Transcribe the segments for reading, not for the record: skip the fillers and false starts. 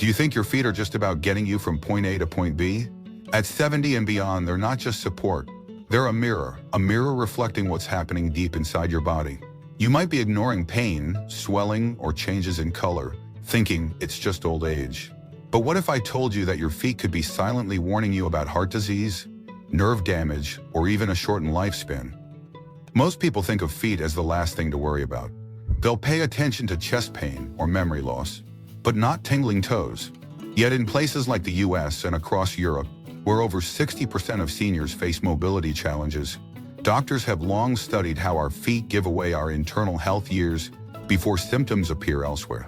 Do you think your feet are just about getting you from point A to point B? At 70 and beyond, they're not just support. They're a mirror reflecting what's happening deep inside your body. You might be ignoring pain, swelling, or changes in color, thinking it's just old age. But what if I told you that your feet could be silently warning you about heart disease, nerve damage, or even a shortened lifespan? Most people think of feet as the last thing to worry about. They'll pay attention to chest pain or memory loss, but not tingling toes. Yet in places like the US and across Europe, where over 60% of seniors face mobility challenges, doctors have long studied how our feet give away our internal health years before symptoms appear elsewhere.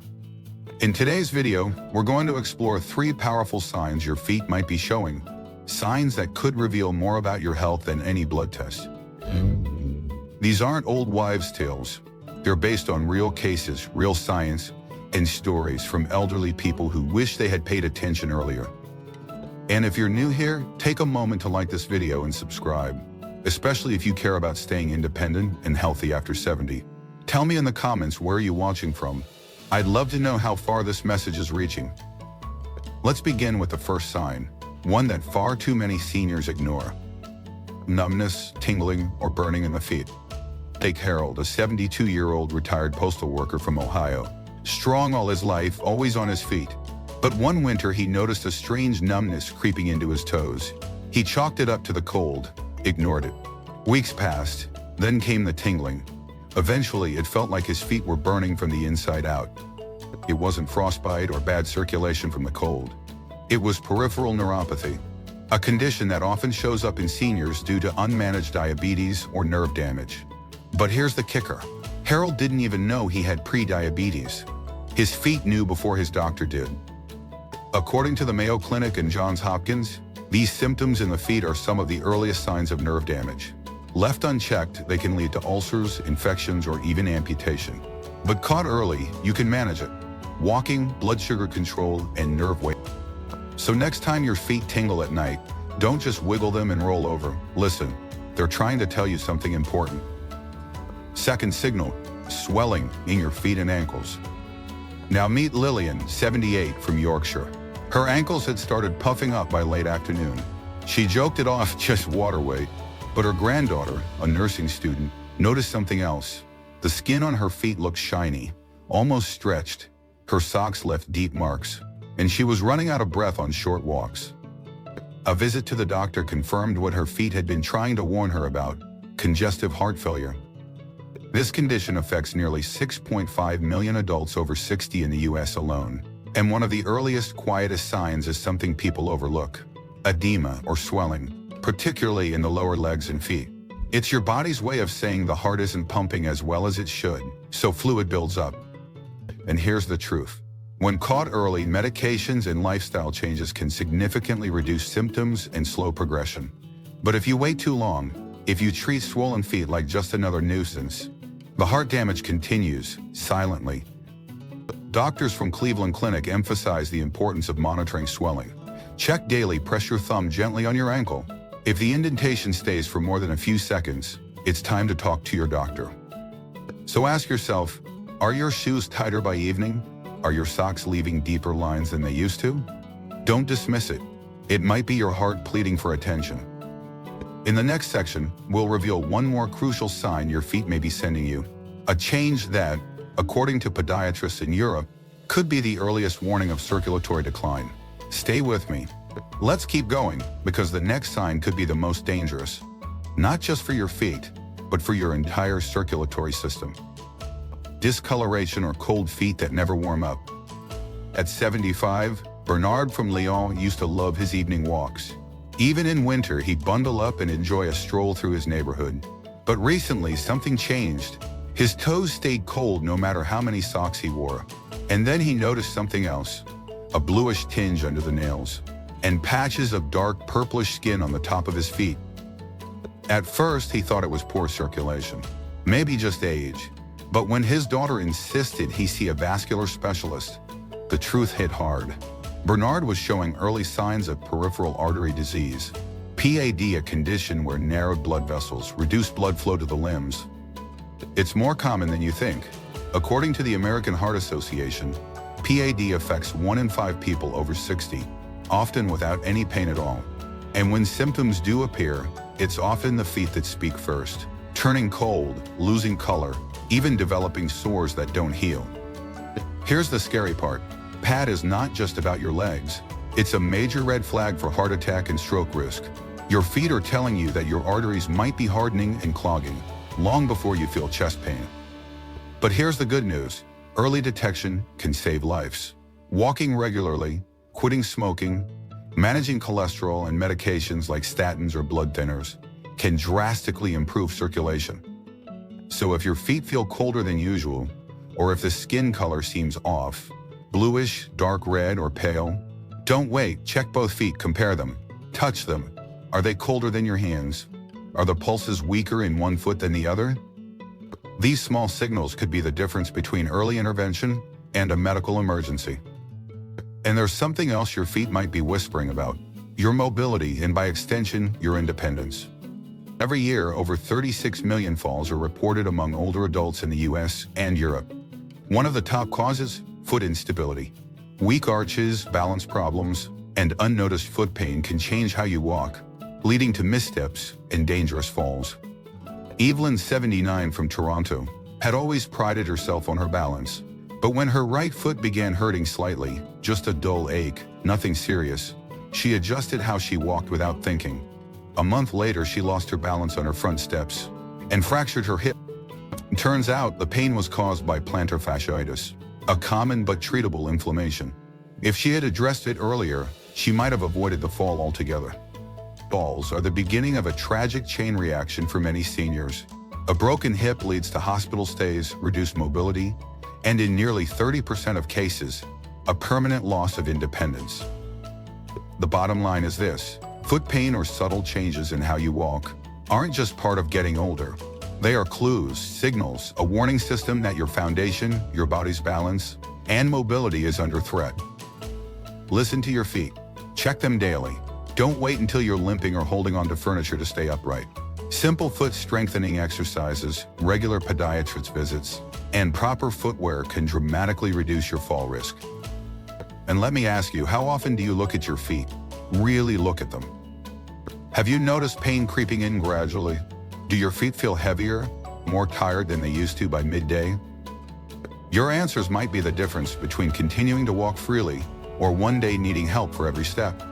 In today's video, we're going to explore 3 powerful signs your feet might be showing, signs that could reveal more about your health than any blood test. These aren't old wives' tales. They're based on real cases, real science, and stories from elderly people who wish they had paid attention earlier. And if you're new here, take a moment to like this video and subscribe, especially if you care about staying independent and healthy after 70. Tell me in the comments where you're watching from. I'd love to know how far this message is reaching. Let's begin with the first sign, one that far too many seniors ignore. Numbness, tingling, or burning in the feet. Take Harold, a 72-year-old retired postal worker from Ohio. Strong all his life, always on his feet. But one winter he noticed a strange numbness creeping into his toes. He chalked it up to the cold, ignored it. Weeks passed, then came the tingling. Eventually, it felt like his feet were burning from the inside out. It wasn't frostbite or bad circulation from the cold. It was peripheral neuropathy, a condition that often shows up in seniors due to unmanaged diabetes or nerve damage. But here's the kicker. Harold didn't even know he had pre-diabetes. His feet knew before his doctor did. According to the Mayo Clinic and Johns Hopkins, these symptoms in the feet are some of the earliest signs of nerve damage. Left unchecked, they can lead to ulcers, infections, or even amputation. But caught early, you can manage it. Walking, blood sugar control, and nerve weight. So next time your feet tingle at night, don't just wiggle them and roll over. Listen, they're trying to tell you something important. Second signal, swelling in your feet and ankles. Now meet Lillian, 78, from Yorkshire. Her ankles had started puffing up by late afternoon. She joked it off just water weight. But her granddaughter, a nursing student, noticed something else. The skin on her feet looked shiny, almost stretched. Her socks left deep marks, and she was running out of breath on short walks. A visit to the doctor confirmed what her feet had been trying to warn her about: congestive heart failure. This condition affects nearly 6.5 million adults over 60 in the US alone, and one of the earliest, quietest signs is something people overlook: edema or swelling, particularly in the lower legs and feet. It's your body's way of saying the heart isn't pumping as well as it should, so fluid builds up. And here's the truth. When caught early, medications and lifestyle changes can significantly reduce symptoms and slow progression. But if you wait too long, if you treat swollen feet like just another nuisance, the heart damage continues, silently. Doctors from Cleveland Clinic emphasize the importance of monitoring swelling. Check daily, press your thumb gently on your ankle. If the indentation stays for more than a few seconds, it's time to talk to your doctor. So ask yourself, are your shoes tighter by evening? Are your socks leaving deeper lines than they used to? Don't dismiss it. It might be your heart pleading for attention. In the next section, we'll reveal one more crucial sign your feet may be sending you. A change that, according to podiatrists in Europe, could be the earliest warning of circulatory decline. Stay with me. Let's keep going, because the next sign could be the most dangerous. Not just for your feet, but for your entire circulatory system. Discoloration or cold feet that never warm up. At 75, Bernard from Lyon used to love his evening walks. Even in winter, he'd bundle up and enjoy a stroll through his neighborhood. But recently, something changed. His toes stayed cold no matter how many socks he wore. And then he noticed something else: a bluish tinge under the nails, and patches of dark purplish skin on the top of his feet. At first, he thought it was poor circulation, maybe just age. But when his daughter insisted he see a vascular specialist, the truth hit hard. Bernard was showing early signs of peripheral artery disease, PAD, a condition where narrowed blood vessels reduce blood flow to the limbs. It's more common than you think. According to the American Heart Association, PAD affects 1 in 5 people over 60, often without any pain at all. And when symptoms do appear, it's often the feet that speak first, turning cold, losing color, even developing sores that don't heal. Here's the scary part. PAD is not just about your legs. It's a major red flag for heart attack and stroke risk. Your feet are telling you that your arteries might be hardening and clogging, long before you feel chest pain. But here's the good news. Early detection can save lives. Walking regularly, quitting smoking, managing cholesterol and medications like statins or blood thinners can drastically improve circulation. So if your feet feel colder than usual, or if the skin color seems off, bluish, dark red, or pale, don't wait. Check both feet, compare them, touch them. Are they colder than your hands? Are the pulses weaker in one foot than the other? These small signals could be the difference between early intervention and a medical emergency. And there's something else your feet might be whispering about: your mobility and, by extension, your independence. Every year, over 36 million falls are reported among older adults in the US and Europe. One of the top causes? Foot instability. Weak arches, balance problems, and unnoticed foot pain can change how you walk, leading to missteps and dangerous falls. Evelyn, 79, from Toronto, had always prided herself on her balance. But when her right foot began hurting slightly, just a dull ache, nothing serious, she adjusted how she walked without thinking. A month later, she lost her balance on her front steps and fractured her hip. Turns out the pain was caused by plantar fasciitis, a common but treatable inflammation. If she had addressed it earlier, she might have avoided the fall altogether. Falls are the beginning of a tragic chain reaction for many seniors. A broken hip leads to hospital stays, reduced mobility, and in nearly 30% of cases, a permanent loss of independence. The bottom line is this: foot pain or subtle changes in how you walk aren't just part of getting older. They are clues, signals, a warning system that your foundation, your body's balance, and mobility is under threat. Listen to your feet. Check them daily. Don't wait until you're limping or holding onto furniture to stay upright. Simple foot strengthening exercises, regular podiatrist visits, and proper footwear can dramatically reduce your fall risk. And let me ask you, how often do you look at your feet? Really look at them. Have you noticed pain creeping in gradually? Do your feet feel heavier, more tired than they used to by midday? Your answers might be the difference between continuing to walk freely or one day needing help for every step.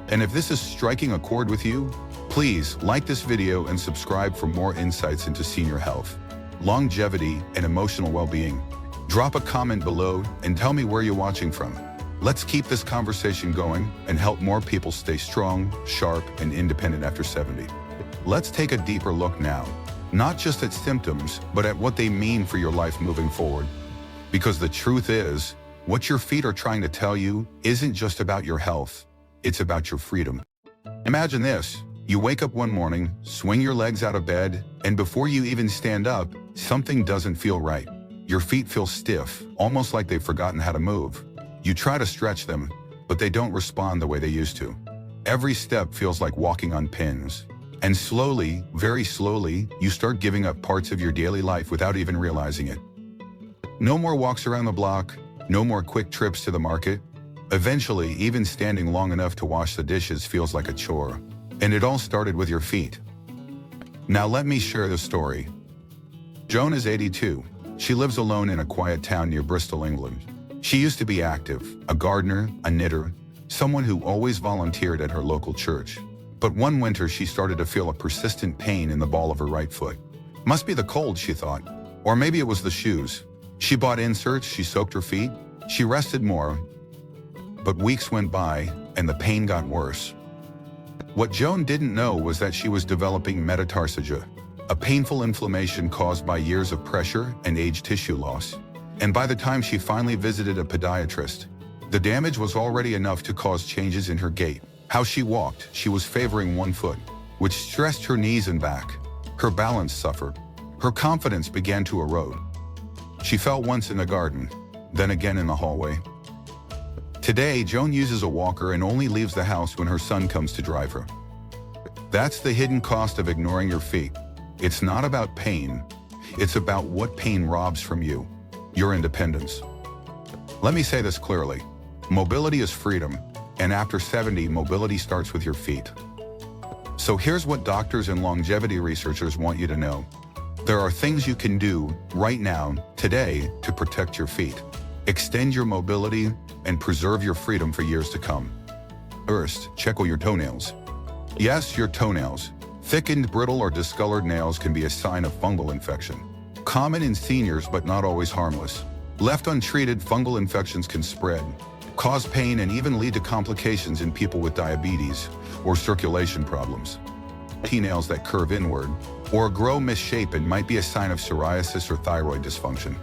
And if this is striking a chord with you, please like this video and subscribe for more insights into senior health, longevity, and emotional well-being. Drop a comment below and tell me where you're watching from. Let's keep this conversation going and help more people stay strong, sharp, and independent after 70. Let's take a deeper look now, not just at symptoms, but at what they mean for your life moving forward. Because the truth is, what your feet are trying to tell you isn't just about your health, it's about your freedom. Imagine this: you wake up one morning, swing your legs out of bed, and before you even stand up, something doesn't feel right. Your feet feel stiff, almost like they've forgotten how to move. You try to stretch them, but they don't respond the way they used to. Every step feels like walking on pins. And slowly, very slowly, you start giving up parts of your daily life without even realizing it. No more walks around the block, no more quick trips to the market. Eventually, even standing long enough to wash the dishes feels like a chore. And it all started with your feet. Now let me share the story. Joan is 82. She lives alone in a quiet town near Bristol, England. She used to be active, a gardener, a knitter, someone who always volunteered at her local church. But one winter she started to feel a persistent pain in the ball of her right foot. Must be the cold, she thought. Or maybe it was the shoes. She bought inserts, she soaked her feet, she rested more. But weeks went by and the pain got worse. What Joan didn't know was that she was developing metatarsalgia, a painful inflammation caused by years of pressure and age tissue loss. And by the time she finally visited a podiatrist, the damage was already enough to cause changes in her gait. How she walked, she was favoring one foot, which stressed her knees and back. Her balance suffered. Her confidence began to erode. She fell once in the garden, then again in the hallway. Today, Joan uses a walker and only leaves the house when her son comes to drive her. That's the hidden cost of ignoring your feet. It's not about pain. It's about what pain robs from you: your independence. Let me say this clearly. Mobility is freedom, and after 70, mobility starts with your feet. So here's what doctors and longevity researchers want you to know. There are things you can do right now, today, to protect your feet, extend your mobility, and preserve your freedom for years to come. First, check your toenails. Yes, your toenails. Thickened, brittle, or discolored nails can be a sign of fungal infection. Common in seniors, but not always harmless. Left untreated, fungal infections can spread, cause pain, and even lead to complications in people with diabetes or circulation problems. Nails that curve inward or grow misshapen might be a sign of psoriasis or thyroid dysfunction.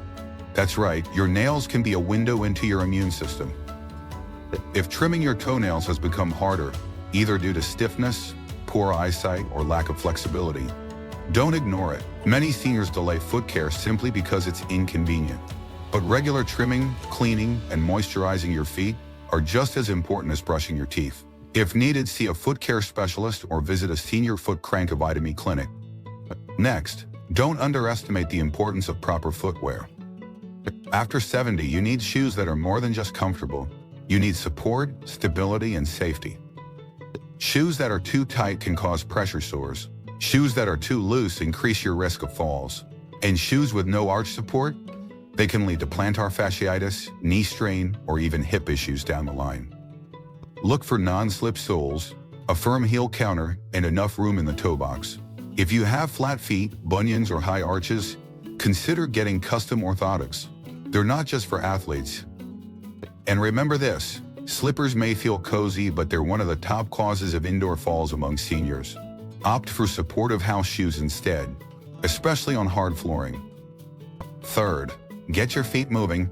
That's right, your nails can be a window into your immune system. If trimming your toenails has become harder, either due to stiffness, poor eyesight, or lack of flexibility, don't ignore it. Many seniors delay foot care simply because it's inconvenient. But regular trimming, cleaning, and moisturizing your feet are just as important as brushing your teeth. If needed, see a foot care specialist or visit a senior foot crankavitomy clinic. Next, don't underestimate the importance of proper footwear. After 70, you need shoes that are more than just comfortable. You need support, stability, and safety. Shoes that are too tight can cause pressure sores. Shoes that are too loose increase your risk of falls. And shoes with no arch support, they can lead to plantar fasciitis, knee strain, or even hip issues down the line. Look for non-slip soles, a firm heel counter, and enough room in the toe box. If you have flat feet, bunions, or high arches, consider getting custom orthotics. They're not just for athletes. And remember this, slippers may feel cozy, but they're one of the top causes of indoor falls among seniors. Opt for supportive house shoes instead, especially on hard flooring. Third, get your feet moving.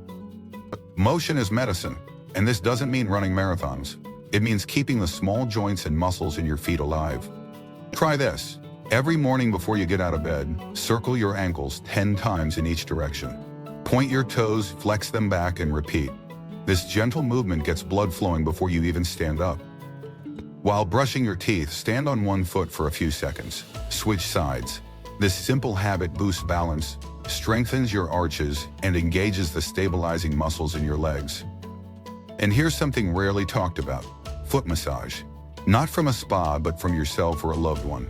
Motion is medicine, and this doesn't mean running marathons. It means keeping the small joints and muscles in your feet alive. Try this. Every morning before you get out of bed, circle your ankles 10 times in each direction. Point your toes, flex them back, and repeat. This gentle movement gets blood flowing before you even stand up. While brushing your teeth, stand on one foot for a few seconds. Switch sides. This simple habit boosts balance, strengthens your arches, and engages the stabilizing muscles in your legs. And here's something rarely talked about: foot massage. Not from a spa, but from yourself or a loved one.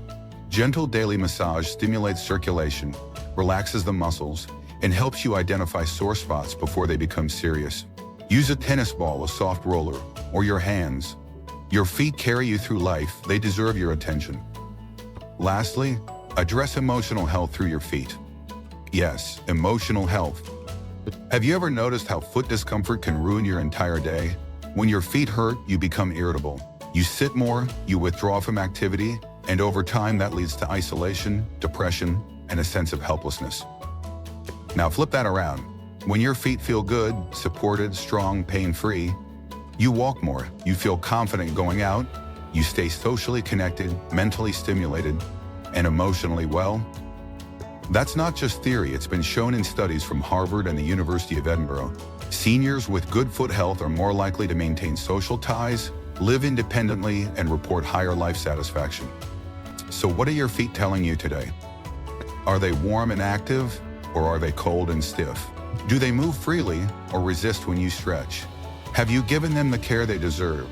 Gentle daily massage stimulates circulation, relaxes the muscles, and helps you identify sore spots before they become serious. Use a tennis ball, a soft roller, or your hands. Your feet carry you through life. They deserve your attention. Lastly, address emotional health through your feet. Yes, emotional health. Have you ever noticed how foot discomfort can ruin your entire day? When your feet hurt, you become irritable. You sit more, you withdraw from activity, and over time that leads to isolation, depression, and a sense of helplessness. Now flip that around. When your feet feel good, supported, strong, pain-free, you walk more, you feel confident going out, you stay socially connected, mentally stimulated, and emotionally well. That's not just theory, it's been shown in studies from Harvard and the University of Edinburgh. Seniors with good foot health are more likely to maintain social ties, live independently, and report higher life satisfaction. So what are your feet telling you today? Are they warm and active, or are they cold and stiff? Do they move freely or resist when you stretch? Have you given them the care they deserve?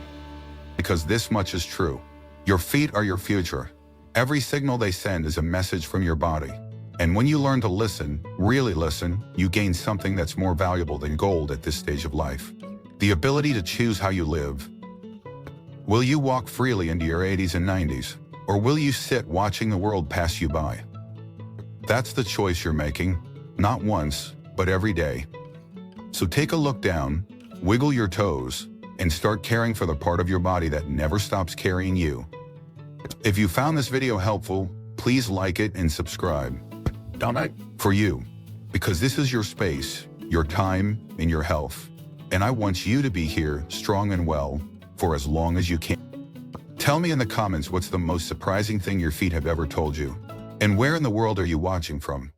Because this much is true. Your feet are your future. Every signal they send is a message from your body. And when you learn to listen, really listen, you gain something that's more valuable than gold at this stage of life: the ability to choose how you live. Will you walk freely into your 80s and 90s? Or will you sit watching the world pass you by? That's the choice you're making, not once, but every day. So take a look down, wiggle your toes, and start caring for the part of your body that never stops carrying you. If you found this video helpful, please like it and subscribe. For you, because this is your space, your time, and your health. And I want you to be here, strong and well, for as long as you can. Tell me in the comments what's the most surprising thing your feet have ever told you. And where in the world are you watching from?